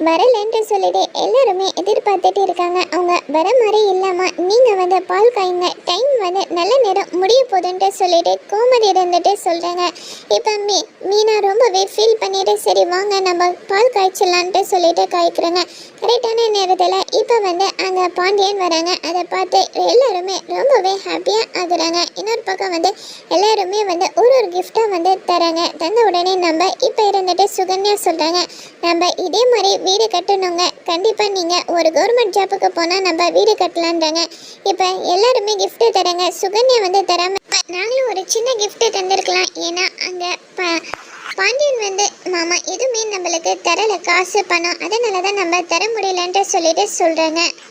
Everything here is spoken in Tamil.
வரலன்ட்டு சொல்லிட்டு எல்லாருமே எதிர்பார்த்துட்டு இருக்காங்க. அவங்க வர மாதிரி இல்லாமல் நீங்கள் வந்து பால் காய்ங்க, டைம் வந்து நல்ல நேரம் முடிய போதுன்ட்டு சொல்லிட்டு கோமதி இருந்துட்டு சொல்கிறாங்க. இப்போ மீனா ரொம்பவே ஃபீல் பண்ணிட்டு சரி வாங்க நம்ம பால் காய்ச்சலான்ட்டு சொல்லிட்டு காய்க்கிறாங்க. கரெக்டான நேரத்தில் இப்போ வந்து அங்கே பாண்டியன் வராங்க. அதை பார்த்து எல்லாருமே ரொம்பவே ஹாப்பியாக ஆகுறாங்க. இன்னொரு பக்கம் வந்து எல்லாருமே வந்து ஒரு கிஃப்டாக வந்து தராங்க. தந்த உடனே நம்ம இப்போ இருந்துட்டு சுகன்யா சொல்கிறாங்க, நம்ம இதே மாதிரி வீடு கட்டணுங்க, கண்டிப்பாக நீங்கள் ஒரு கவர்மெண்ட் ஜாப்புக்கு போனால் நம்ம வீடு கட்டலான்றாங்க. இப்போ எல்லாருமே கிஃப்ட்டு தராங்க. சுகன்யா வந்து தராமல் நாங்களும் ஒரு சின்ன கிஃப்ட்டு தந்திருக்கலாம். ஏன்னா அங்கே பாண்டியன் வந்து மாமா எதுவுமே நம்மளுக்கு தரலை, காசு பணம், அதனால தான் நம்ம தர முடியலன்ட்டு சொல்லிட்டு சொல்கிறாங்க.